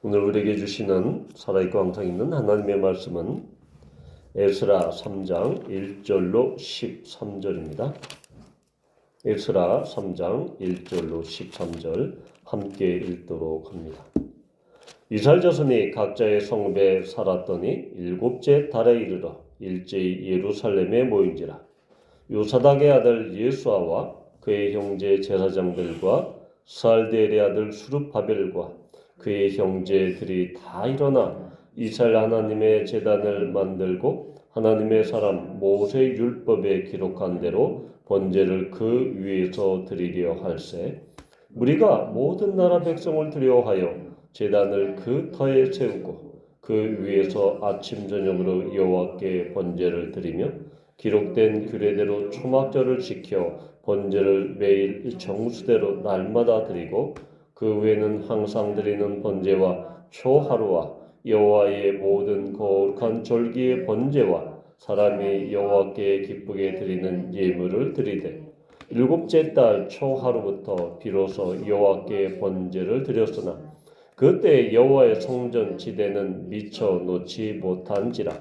오늘 우리에게 주시는 살아있고 항상 있는 하나님의 말씀은 에스라 3장 1절로 13절입니다. 에스라 3장 1절로 13절 함께 읽도록 합니다. 이스라엘 자손이 각자의 성읍에 살았더니 일곱째 달에 이르러 일제히 예루살렘에 모인지라. 요사닥의 아들 예수아와 그의 형제 제사장들과 스알디엘의 아들 수룹바벨과 그의 형제들이 다 일어나 이스라엘 하나님의 제단을 만들고 하나님의 사람 모세 율법에 기록한 대로 번제를 그 위에서 드리려 할세. 우리가 모든 나라 백성을 두려워하여 제단을 그 터에 세우고 그 위에서 아침 저녁으로 여호와께 번제를 드리며 기록된 규례대로 초막절을 지켜 번제를 매일 정수대로 날마다 드리고 그 외에는 항상 드리는 번제와 초하루와 여호와의 모든 거룩한 절기의 번제와 사람이 여호와께 기쁘게 드리는 예물을 드리되 일곱째 달 초하루부터 비로소 여호와께 번제를 드렸으나 그때 여호와의 성전 지대는 미쳐 놓지 못한지라.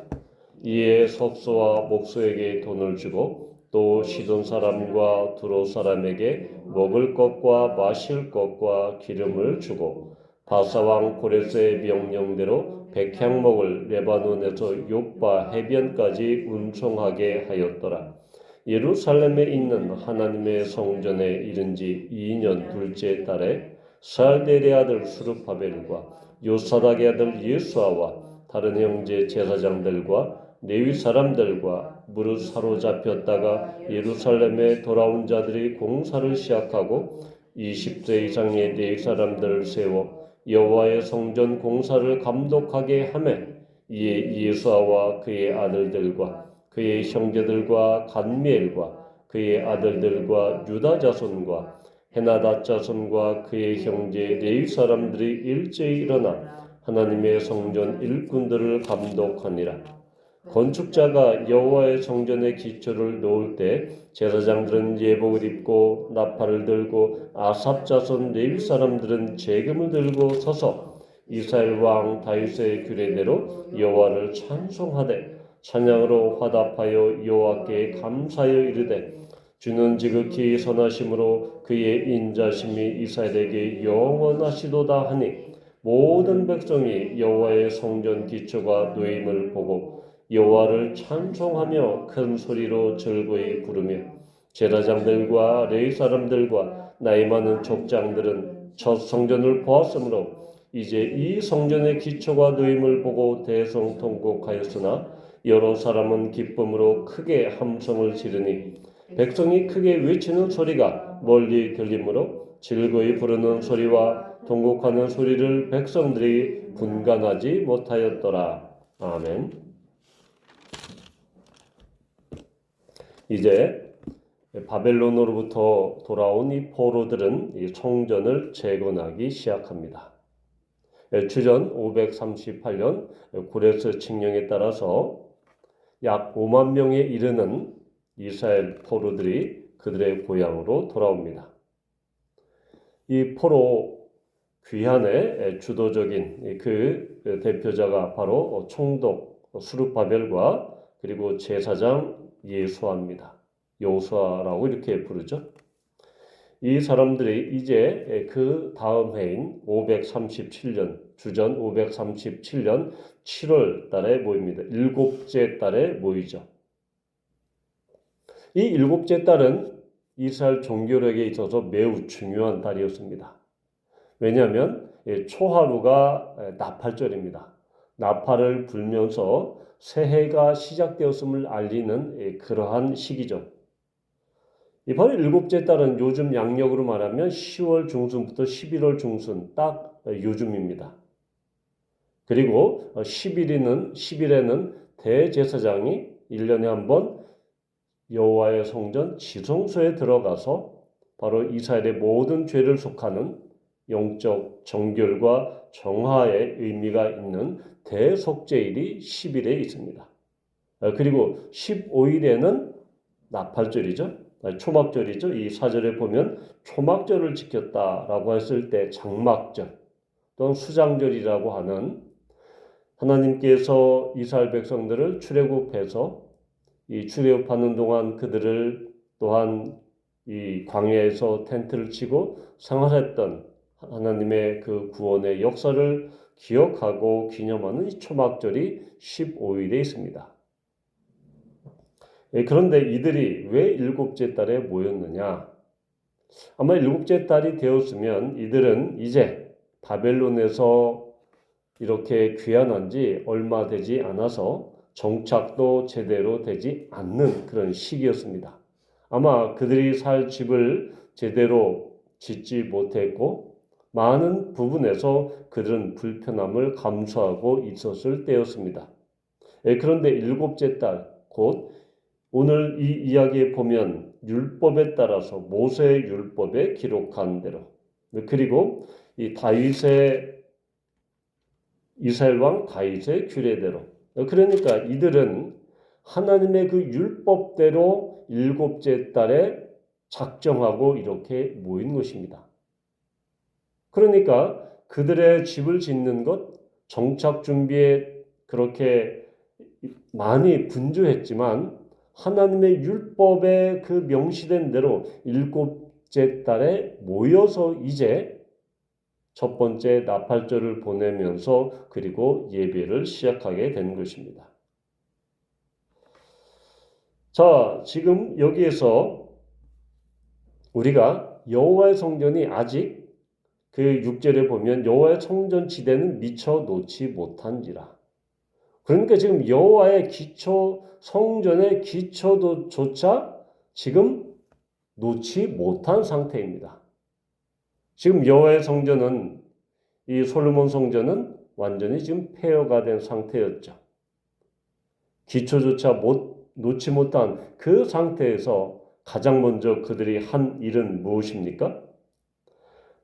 이에 석소와 목소에게 돈을 주고 또 시돈 사람과 두로 사람에게 먹을 것과 마실 것과 기름을 주고 바사왕 고레스의 명령대로 백향목을 레바논에서 요빠 해변까지 운송하게 하였더라. 예루살렘에 있는 하나님의 성전에 이른 지 2년 둘째 달에 스알디엘의 아들 수룹바벨과 요사닥의 아들 예수아와 다른 형제 제사장들과 레위 사람들과 무릇 사로잡혔다가 예루살렘에 돌아온 자들이 공사를 시작하고 20세 이상의 레위 사람들을 세워 여호와의 성전 공사를 감독하게 하매 이에 예수아와 그의 아들들과 그의 형제들과 간미엘과 그의 아들들과 유다 자손과 헤나다 자손과 그의 형제 레위 사람들이 일제히 일어나 하나님의 성전 일꾼들을 감독하니라. 건축자가 여호와의 성전의 기초를 놓을 때 제사장들은 예복을 입고 나팔을 들고 아삽 자손 레위 사람들은 재금을 들고 서서 이스라엘 왕 다윗의 규례대로 여호와를 찬송하되 찬양으로 화답하여 여호와께 감사하여 이르되 주는 지극히 선하심으로 그의 인자심이 이스라엘에게 영원하시도다 하니 모든 백성이 여호와의 성전 기초가 놓임을 보고 여호와를 찬송하며 큰 소리로 즐거이 부르며 제사장들과 레위 사람들과 나이 많은 족장들은 첫 성전을 보았으므로 이제 이 성전의 기초가 놓임을 보고 대성통곡하였으나 여러 사람은 기쁨으로 크게 함성을 지르니 백성이 크게 외치는 소리가 멀리 들리므로 즐거이 부르는 소리와 통곡하는 소리를 백성들이 분간하지 못하였더라. 아멘. 이제 바벨론으로부터 돌아온 이 포로들은 이 성전을 재건하기 시작합니다. 주전 538년 고레스 칙령에 따라서 약 5만 명에 이르는 이스라엘 포로들이 그들의 고향으로 돌아옵니다. 이 포로 귀환의 주도적인 그 대표자가 바로 총독 수룹바벨과 그리고 제사장 예수아입니다. 요수아라고 이렇게 부르죠. 이 사람들이 이제 그 다음 해인 537년 주전 537년 7월 달에 모입니다. 일곱째 달에 모이죠. 이 일곱째 달은 이스라엘 종교력에 있어서 매우 중요한 달이었습니다. 왜냐하면 초하루가 나팔절입니다. 나팔을 불면서 새해가 시작되었음을 알리는 그러한 시기죠. 바로 일곱째 달은 요즘 양력으로 말하면 10월 중순부터 11월 중순 딱 요즘입니다. 그리고 10일에는 대제사장이 1년에 한 번 여호와의 성전 지성소에 들어가서 바로 이스라엘의 모든 죄를 속하는 영적 정결과 정화의 의미가 있는 대속죄일이 10일에 있습니다. 그리고 15일에는 나팔절이죠. 초막절이죠. 이 사절에 보면 초막절을 지켰다라고 했을 때 장막절, 또는 수장절이라고 하는 하나님께서 이스라엘 백성들을 출애굽해서 이 출애굽하는 동안 그들을 또한 이 광야에서 텐트를 치고 생활했던 하나님의 그 구원의 역사를 기억하고 기념하는 이 초막절이 15일에 있습니다. 그런데 이들이 왜 일곱째 달에 모였느냐? 아마 일곱째 달이 되었으면 이들은 이제 바벨론에서 이렇게 귀환한 지 얼마 되지 않아서 정착도 제대로 되지 않는 그런 시기였습니다. 아마 그들이 살 집을 제대로 짓지 못했고 많은 부분에서 그들은 불편함을 감수하고 있었을 때였습니다. 그런데 일곱째 달, 곧 오늘 이 이야기에 보면 율법에 따라서 모세의 율법에 기록한 대로, 그리고 이 다윗의 이스라엘 왕 다윗의 규례대로, 그러니까 이들은 하나님의 그 율법대로 일곱째 달에 작정하고 이렇게 모인 것입니다. 그러니까 그들의 집을 짓는 것, 정착 준비에 그렇게 많이 분주했지만 하나님의 율법에 그 명시된 대로 일곱째 달에 모여서 이제 첫 번째 나팔절을 보내면서 그리고 예배를 시작하게 된 것입니다. 자, 지금 여기에서 우리가 여호와의 성전이 아직 그 6절에 보면 여호와의 성전 지대는 미처 놓지 못한지라. 그러니까 지금 여호와의 기초, 성전의 기초조차 지금 놓지 못한 상태입니다. 지금 여호와의 성전은, 이 솔로몬 성전은 완전히 지금 폐허가 된 상태였죠. 기초조차 놓지 못한 그 상태에서 가장 먼저 그들이 한 일은 무엇입니까?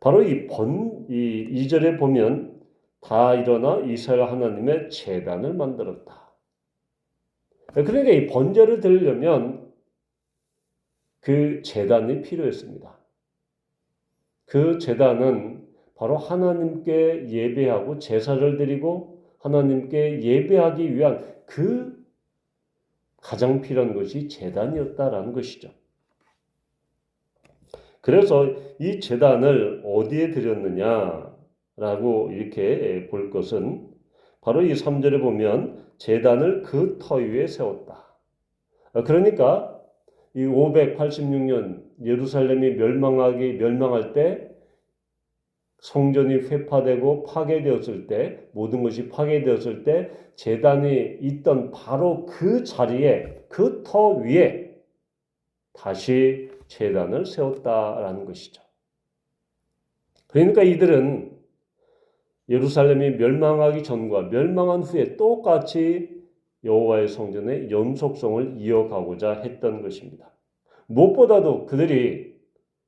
바로 이 2절에 보면 다 일어나 이스라엘 하나님의 제단을 만들었다. 그러니까 이 번제를 드리려면 그 제단이 필요했습니다. 그 제단은 바로 하나님께 예배하고 제사를 드리고 하나님께 예배하기 위한 그 가장 필요한 것이 제단이었다라는 것이죠. 그래서 이 제단을 어디에 드렸느냐라고 이렇게 볼 것은 바로 이 3절에 보면 제단을 그 터 위에 세웠다. 그러니까 이 586년 예루살렘이 멸망할 때 성전이 회파되고 파괴되었을 때, 모든 것이 파괴되었을 때 제단이 있던 바로 그 자리에, 그 터 위에 다시 제단을 세웠다라는 것이죠. 그러니까 이들은 예루살렘이 멸망하기 전과 멸망한 후에 똑같이 여호와의 성전의 연속성을 이어가고자 했던 것입니다. 무엇보다도 그들이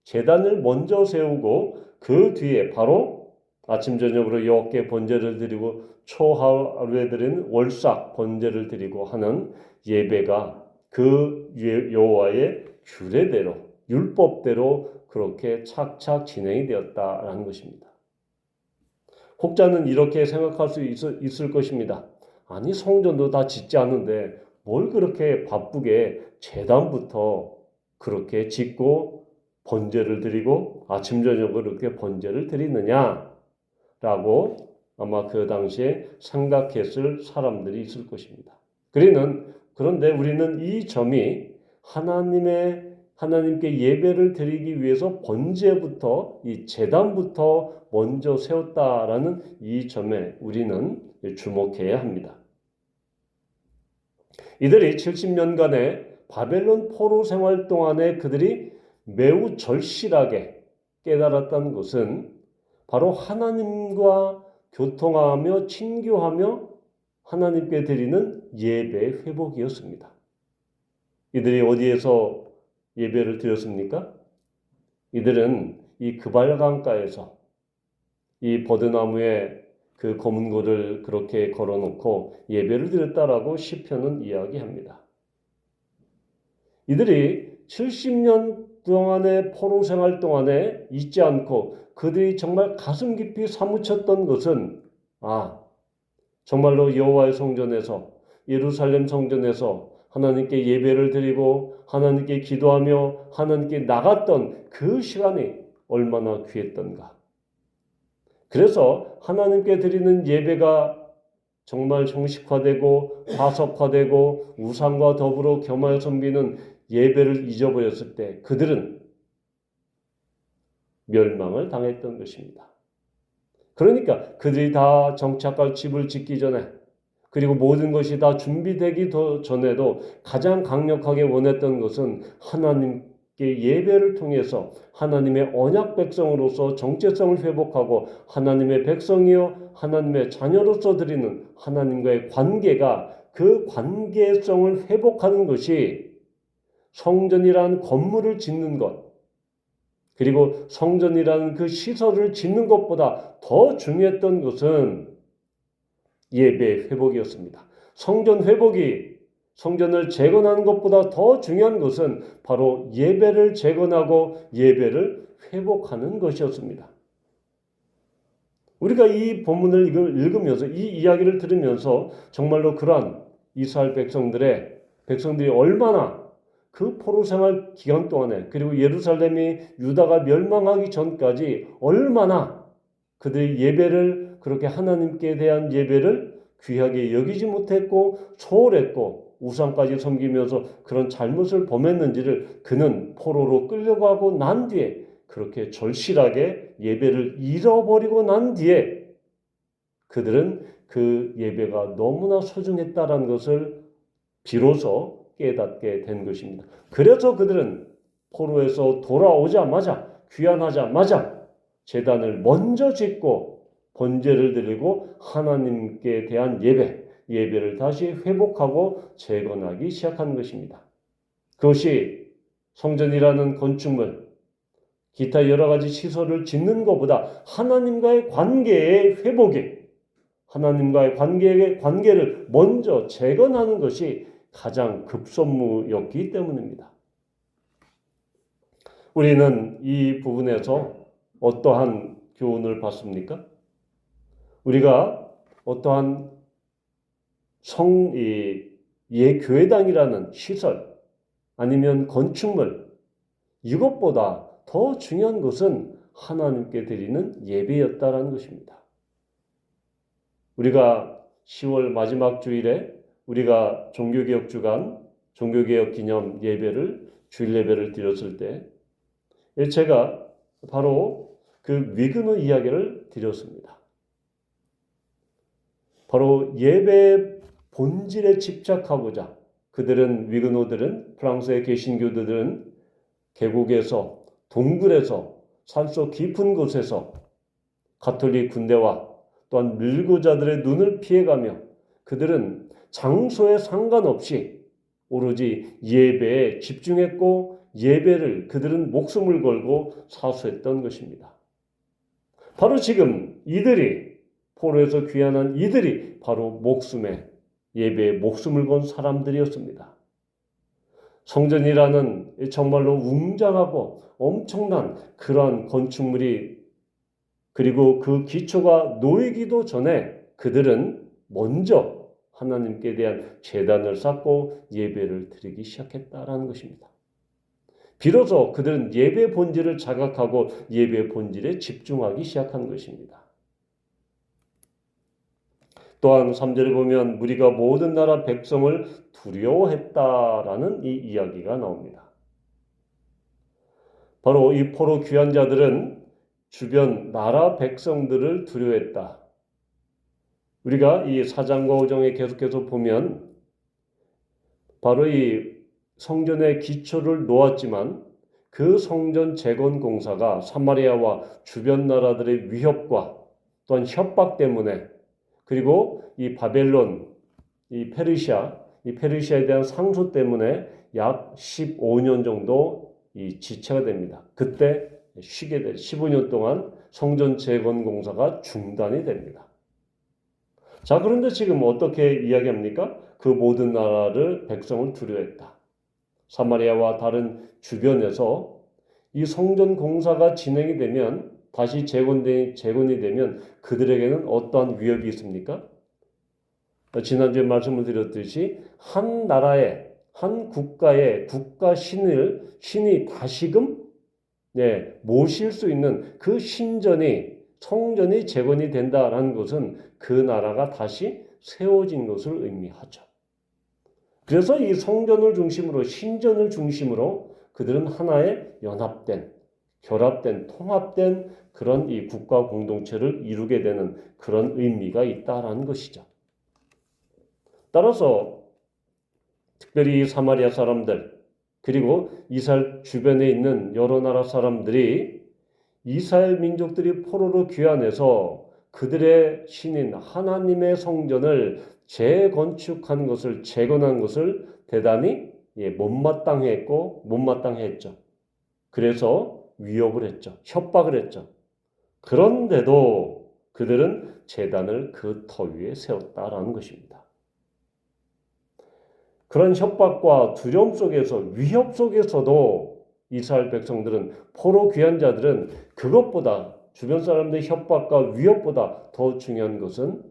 제단을 먼저 세우고 그 뒤에 바로 아침 저녁으로 여호와께 번제를 드리고 초하루에 드리는 월삭 번제를 드리고 하는 예배가 그 여호와의 규례대로 율법대로 그렇게 착착 진행이 되었다라는 것입니다. 혹자는 이렇게 생각할 수 있을 것입니다. 아니 성전도 다 짓지 않는데 뭘 그렇게 바쁘게 제단부터 그렇게 짓고 번제를 드리고 아침 저녁으로 그렇게 번제를 드리느냐라고 아마 그 당시에 생각했을 사람들이 있을 것입니다. 그런데 우리는 이 점이 하나님께 예배를 드리기 위해서 번제부터 이 제단부터 먼저 세웠다라는 이 점에 우리는 주목해야 합니다. 이들이 70년간의 바벨론 포로 생활 동안에 그들이 매우 절실하게 깨달았던 것은 바로 하나님과 교통하며 친교하며 하나님께 드리는 예배의 회복이었습니다. 이들이 어디에서 예배를 드렸습니까? 이들은 이 그발강가에서 이 버드나무에 그 검은 고를 그렇게 걸어놓고 예배를 드렸다라고 시편은 이야기합니다. 이들이 70년 동안의 포로 생활 동안에 잊지 않고 그들이 정말 가슴 깊이 사무쳤던 것은 정말로 여호와의 성전에서 예루살렘 성전에서 하나님께 예배를 드리고 하나님께 기도하며 하나님께 나갔던 그 시간이 얼마나 귀했던가. 그래서 하나님께 드리는 예배가 정말 형식화되고 화석화되고 우상과 더불어 겸하여 섬기는 예배를 잊어버렸을 때 그들은 멸망을 당했던 것입니다. 그러니까 그들이 다 정착할 집을 짓기 전에 그리고 모든 것이 다 준비되기 전에도 가장 강력하게 원했던 것은 하나님께 예배를 통해서 하나님의 언약 백성으로서 정체성을 회복하고 하나님의 백성이요 하나님의 자녀로서 드리는 하나님과의 관계가 그 관계성을 회복하는 것이 성전이라는 건물을 짓는 것 그리고 성전이라는 그 시설을 짓는 것보다 더 중요했던 것은 예배 회복이었습니다. 성전 회복이 성전을 재건하는 것보다 더 중요한 것은 바로 예배를 재건하고 예배를 회복하는 것이었습니다. 우리가 이 본문을 읽으면서 이 이야기를 들으면서 정말로 그러한 이스라엘 백성들이 얼마나 그 포로 생활 기간 동안에 그리고 예루살렘이 유다가 멸망하기 전까지 얼마나 그들이 예배를 그렇게 하나님께 대한 예배를 귀하게 여기지 못했고 소홀했고 우상까지 섬기면서 그런 잘못을 범했는지를 그는 포로로 끌려가고 난 뒤에 그렇게 절실하게 예배를 잃어버리고 난 뒤에 그들은 그 예배가 너무나 소중했다라는 것을 비로소 깨닫게 된 것입니다. 그래서 그들은 포로에서 돌아오자마자 귀환하자마자 제단을 먼저 짓고 번제를 드리고 하나님께 대한 예배를 다시 회복하고 재건하기 시작한 것입니다. 그것이 성전이라는 건축물, 기타 여러 가지 시설을 짓는 것보다 하나님과의 관계의 회복이 하나님과의 관계를 먼저 재건하는 것이 가장 급선무였기 때문입니다. 우리는 이 부분에서 어떠한 교훈을 받습니까? 우리가 어떠한 예교회당이라는 시설 아니면 건축물 이것보다 더 중요한 것은 하나님께 드리는 예배였다라는 것입니다. 우리가 10월 마지막 주일에 우리가 종교개혁 주간, 종교개혁 기념 예배를, 주일 예배를 드렸을 때 제가 바로 그 위그너 이야기를 드렸습니다. 바로 예배 본질에 집착하고자 위그노들은 프랑스의 개신교들은 계곡에서 동굴에서 산속 깊은 곳에서 가톨릭 군대와 또한 밀고자들의 눈을 피해가며 그들은 장소에 상관없이 오로지 예배에 집중했고 예배를 그들은 목숨을 걸고 사수했던 것입니다. 바로 지금 이들이 포로에서 귀환한 이들이 바로 예배에 목숨을 건 사람들이었습니다. 성전이라는 정말로 웅장하고 엄청난 그러한 건축물이 그리고 그 기초가 놓이기도 전에 그들은 먼저 하나님께 대한 제단을 쌓고 예배를 드리기 시작했다라는 것입니다. 비로소 그들은 예배 본질을 자각하고 예배 본질에 집중하기 시작한 것입니다. 또한 3절에 보면 무리가 모든 나라 백성을 두려워했다라는 이 이야기가 나옵니다. 바로 이 포로 귀환자들은 주변 나라 백성들을 두려워했다. 우리가 이 4장과 5장에 계속해서 보면 바로 이 성전의 기초를 놓았지만 그 성전 재건 공사가 사마리아와 주변 나라들의 위협과 또한 협박 때문에 그리고 이 바벨론, 이 페르시아에 대한 상소 때문에 약 15년 정도 이 지체가 됩니다. 그때 쉬게 돼 15년 동안 성전 재건 공사가 중단이 됩니다. 자, 그런데 지금 어떻게 이야기합니까? 그 모든 나라를 백성을 두려워했다. 사마리아와 다른 주변에서 이 성전 공사가 진행이 되면 다시 재건이 되면 그들에게는 어떠한 위협이 있습니까? 지난주에 말씀을 드렸듯이 한 나라의 한 국가의 국가 신이 다시금 모실 수 있는 그 성전이 재건이 된다라는 것은 그 나라가 다시 세워진 것을 의미하죠. 그래서 이 성전을 중심으로 신전을 중심으로 그들은 하나의 연합된, 결합된, 통합된 그런 이 국가 공동체를 이루게 되는 그런 의미가 있다라는 것이죠. 따라서 특별히 사마리아 사람들 그리고 이스라엘 주변에 있는 여러 나라 사람들이 이스라엘 민족들이 포로로 귀환해서 그들의 신인 하나님의 성전을 재건축한 것을 재건한 것을 대단히 못마땅했죠. 그래서 위협을 했죠. 협박을 했죠. 그런데도 그들은 제단을 그 터 위에 세웠다라는 것입니다. 그런 협박과 두려움 속에서 위협 속에서도 이스라엘 백성들은 포로 귀한 자들은 그것보다 주변 사람들의 협박과 위협보다 더 중요한 것은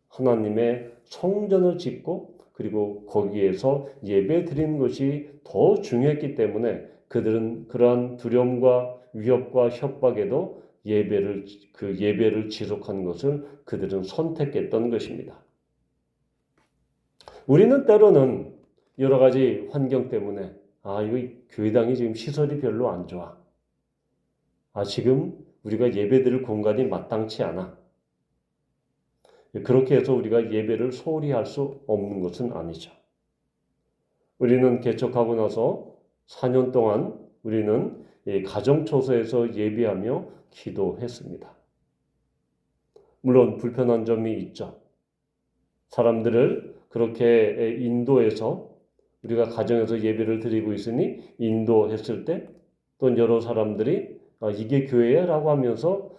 하나님의 성전을 짓고 그리고 거기에서 예배 드리는 것이 더 중요했기 때문에 그들은 그러한 두려움과 위협과 협박에도 예배를 지속하는 것을 그들은 선택했던 것입니다. 우리는 때로는 여러 가지 환경 때문에 이거 교회당이 지금 시설이 별로 안 좋아. 지금 우리가 예배드릴 공간이 마땅치 않아. 그렇게 해서 우리가 예배를 소홀히 할 수 없는 것은 아니죠. 우리는 개척하고 나서 4년 동안 우리는 가정초소에서 예배하며 기도했습니다. 물론 불편한 점이 있죠. 사람들을 그렇게 인도해서 우리가 가정에서 예배를 드리고 있으니 인도했을 때 또 여러 사람들이 이게 교회야? 라고 하면서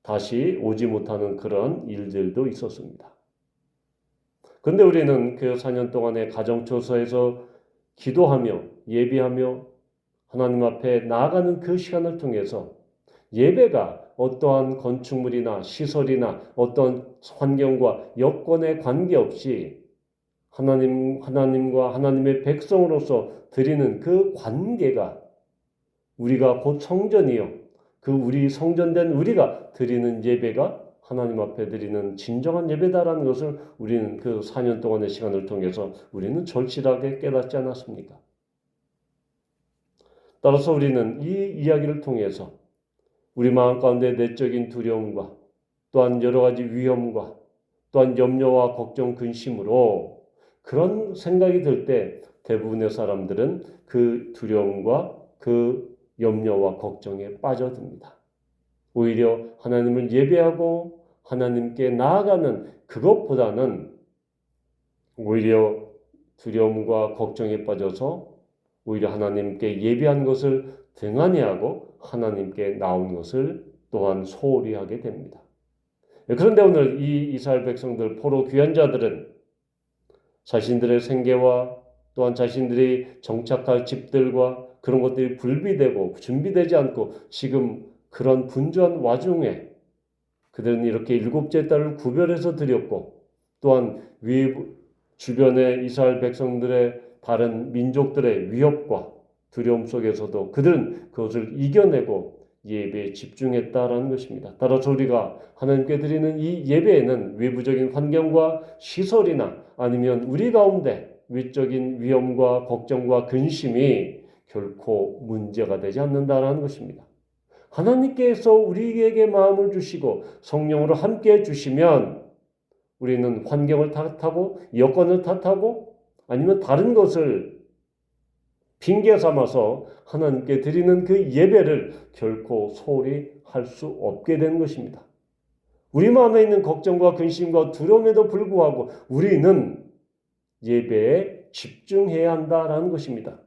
다시 오지 못하는 그런 일들도 있었습니다. 그런데 우리는 그 4년 동안의 가정초소에서 기도하며 예배하며 하나님 앞에 나아가는 그 시간을 통해서 예배가 어떠한 건축물이나 시설이나 어떤 환경과 여건에 관계없이 하나님과 하나님의 백성으로서 드리는 그 관계가 우리가 곧 성전이요. 그 우리 성전된 우리가 드리는 예배가 하나님 앞에 드리는 진정한 예배다라는 것을 우리는 그 4년 동안의 시간을 통해서 우리는 절실하게 깨닫지 않았습니까? 따라서 우리는 이 이야기를 통해서 우리 마음 가운데 내적인 두려움과 또한 여러 가지 위험과 또한 염려와 걱정, 근심으로 그런 생각이 들 때 대부분의 사람들은 그 두려움과 그 염려와 걱정에 빠져듭니다. 오히려 하나님을 예배하고 하나님께 나아가는 그것보다는 오히려 두려움과 걱정에 빠져서 오히려 하나님께 예배한 것을 등한히하고 하나님께 나온 것을 또한 소홀히 하게 됩니다. 그런데 오늘 이 이스라엘 백성들 포로 귀한 자들은 자신들의 생계와 또한 자신들이 정착할 집들과 그런 것들이 불비되고 준비되지 않고 지금 그런 분주한 와중에 그들은 이렇게 7째 달을 구별해서 드렸고 또한 주변의 이스라엘 백성들의 다른 민족들의 위협과 두려움 속에서도 그들은 그것을 이겨내고 예배에 집중했다라는 것입니다. 따라서 우리가 하나님께 드리는 이 예배에는 외부적인 환경과 시설이나 아니면 우리 가운데 외적인 위험과 걱정과 근심이 결코 문제가 되지 않는다라는 것입니다. 하나님께서 우리에게 마음을 주시고 성령으로 함께 해주시면 우리는 환경을 탓하고 여건을 탓하고 아니면 다른 것을 핑계 삼아서 하나님께 드리는 그 예배를 결코 소홀히 할 수 없게 된 것입니다. 우리 마음에 있는 걱정과 근심과 두려움에도 불구하고 우리는 예배에 집중해야 한다라는 것입니다.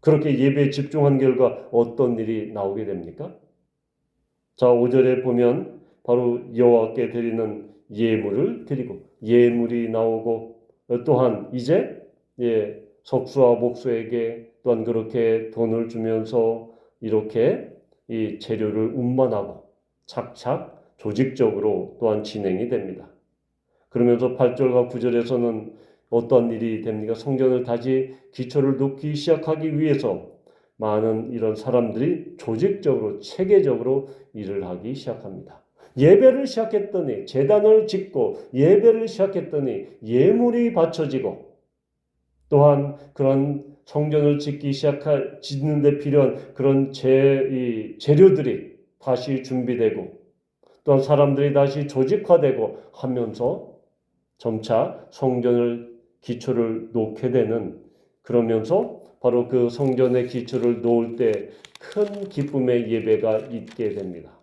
그렇게 예배에 집중한 결과 어떤 일이 나오게 됩니까? 자, 5절에 보면 바로 여호와께 드리는 예물을 드리고 예물이 나오고 또한 이제 석수와 목수에게 또한 그렇게 돈을 주면서 이렇게 이 재료를 운반하고 착착 조직적으로 또한 진행이 됩니다. 그러면서 8절과 9절에서는 어떤 일이 됩니까? 성전을 다시 기초를 놓기 시작하기 위해서 많은 이런 사람들이 조직적으로 체계적으로 일을 하기 시작합니다. 예배를 시작했더니 제단을 짓고 예배를 시작했더니 예물이 바쳐지고 또한 그런 성전을 짓는 데 필요한 그런 재료들이 다시 준비되고 또한 사람들이 다시 조직화되고 하면서 점차 성전을 기초를 놓게 되는 그러면서 바로 그 성전의 기초를 놓을 때 큰 기쁨의 예배가 있게 됩니다.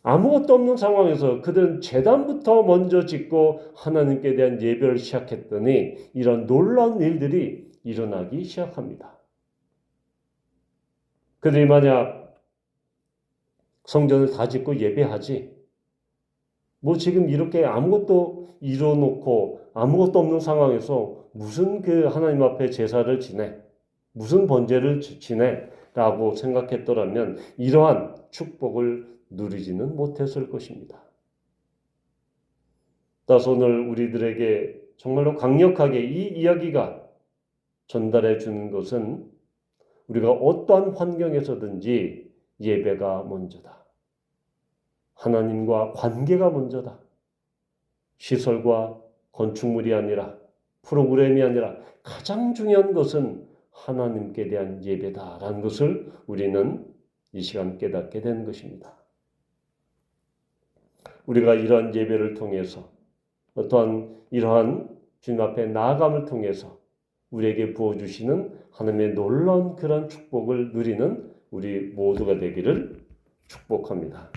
아무것도 없는 상황에서 그들은 제단부터 먼저 짓고 하나님께 대한 예배를 시작했더니 이런 놀라운 일들이 일어나기 시작합니다. 그들이 만약 성전을 다 짓고 예배하지 뭐 지금 이렇게 아무것도 이뤄놓고 아무것도 없는 상황에서 무슨 그 하나님 앞에 제사를 지내 무슨 번제를 지내 라고 생각했더라면 이러한 축복을 누리지는 못했을 것입니다. 따라서 오늘 우리들에게 정말로 강력하게 이 이야기가 전달해 주는 것은 우리가 어떠한 환경에서든지 예배가 먼저다. 하나님과 관계가 먼저다. 시설과 건축물이 아니라 프로그램이 아니라 가장 중요한 것은 하나님께 대한 예배다라는 것을 우리는 이 시간 깨닫게 되는 것입니다. 우리가 이러한 예배를 통해서 어떠한 이러한 주님 앞에 나아감을 통해서 우리에게 부어주시는 하나님의 놀라운 그런 축복을 누리는 우리 모두가 되기를 축복합니다.